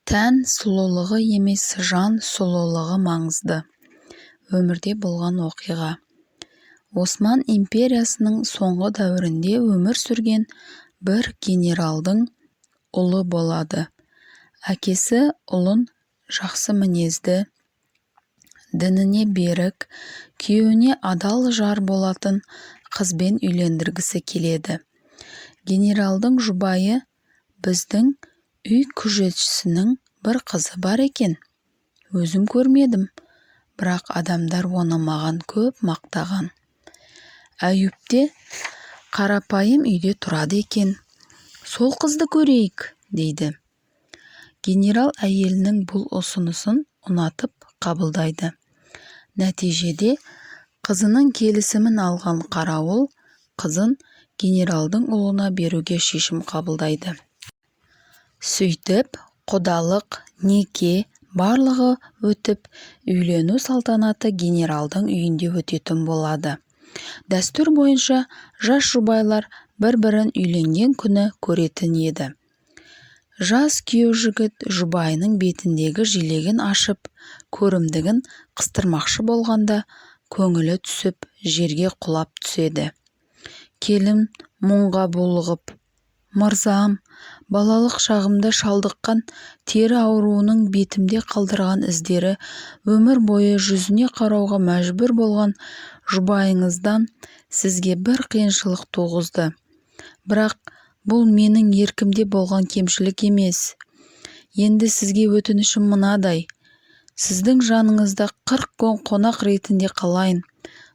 Тән сұлулығы емес, жан сұлулығы маңызды. Өмірде болған оқиға. Осман империясының соңғы дәуірінде өмір сүрген бір генералдың ұлы болады. Әкесі ұлын жақсы мінезді, дініне берік, күйеуіне адал жар болатын қызбен үйлендіргісі келеді. Генералдың жұбайы: біздің үй күзетшісінің бір қызы бар екен. Өзім көрмедім, бірақ адамдар оны маған көп мақтаған. Әйюпте қарапайым үйде тұрады екен. Сол қызды көрейік, дейді. Генерал әйелінің бұл ұсынысын ұнатып қабылдайды. Нәтижеде қызының келісімін алған қарауыл қызын генералдың ұлына беруге шешім қабылдайды. Сөйтіп, құдалық, неке барлығы өтіп, үйлену салтанаты генералдың үйінде өтетін болады. Дәстүр бойынша жас жұбайлар бір-бірін үйленген күні көретін еді. Жас күйеу жігіт жұбайының бетіндегі жилегін ашып, көрімдігін қыстырмақшы болғанда, көңілі түсіп, жерге құлап түседі. Келін мұңға булығып: мырзам, балалық шағымда шалдыққан тері ауруының бетімде қалдырған іздері өмір бойы жүзіне қарауға мәжбүр болған жұбайыңыздан сізге бір қиыншылық туғызды. Бірақ бұл менің еркімде болған кемшілік емес. Енді сізге өтінішім мынадай: сіздің жаныңызда 40 күн қонақ ретінде қалайын.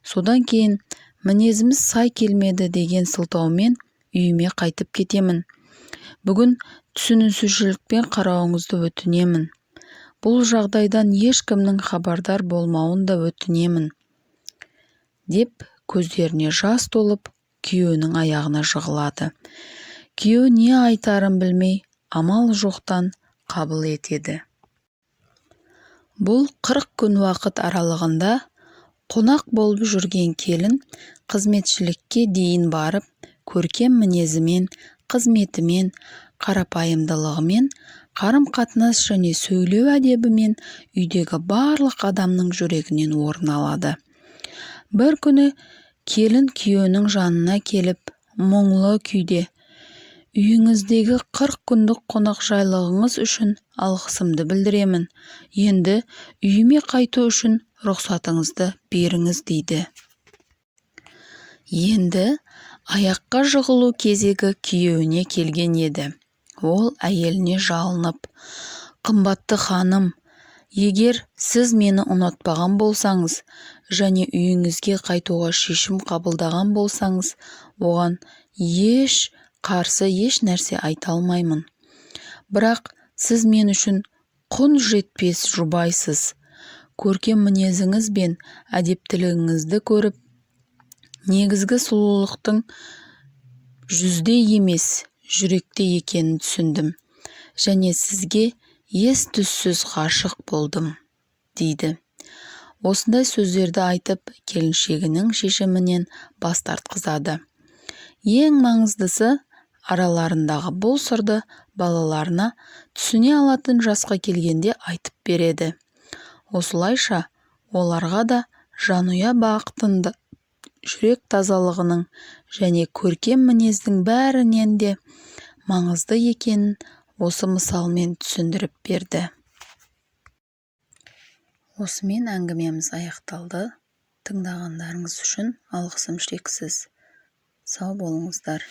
Содан кейін мінезіміз сай келмеді деген сылтаумен үйіме қайтып кетемін. Бүгін түсінушілікпен қарауыңызды өтінемін. Бұл жағдайдан ешкімнің хабардар болмауын да өтінемін, деп көздеріне жас толып, күйеуінің аяғына жығылады. Күйеу не айтарын білмей, амал жоқтан қабыл етеді. Бұл 40 күн уақыт аралығында қонақ болып жүрген келін қызметшілікке дейін барып, көркем мінезімен, қызметімен, қарапайымдылығымен, қарым-қатынас және сөйлеу әдебімен үйдегі барлық адамның жүрегінен орын алады. Бір күні келін күйеуінің жанына келіп, мұңлы күйде: үйіңіздегі 40 күндік қонақжайлығыңыз үшін алғысымды білдіремін. Енді үйіме қайту үшін рұқсатыңызды беріңіз, дейді. Енді аяққа жығылу кезегі күйеуіне келген еді. Ол әйеліне жалынып: қымбатты ханым, егер сіз мені ұнатпаған болсаңыз және үйіңізге қайтуға шешім қабылдаған болсаңыз, оған қарсы еш нәрсе айта алмаймын. Бірақ сіз мен үшін құн жетпес жұбайсыз. Көркем мінезіңіз бен әдептілігіңізді көріп, негізгі сұлулықтың жүзде емес, жүректе екенін түсіндім және сізге ес-түссіз ғашық болдым, дейді. Осындай сөздерді айтып, келіншегінің шешімінен бас тартқызады. Ең маңыздысы, араларындағы бұл сырды балаларына түсіне алатын жасқа келгенде айтып береді. Осылайша оларға да жанұя бақытында жүрек тазалығының және көркем мінездің бәрінен де маңызды екенін осы мысалмен түсіндіріп берді. Осымен әңгімеміз аяқталды. Тыңдағандарыңыз үшін алғысым шексіз. Сау болыңыздар.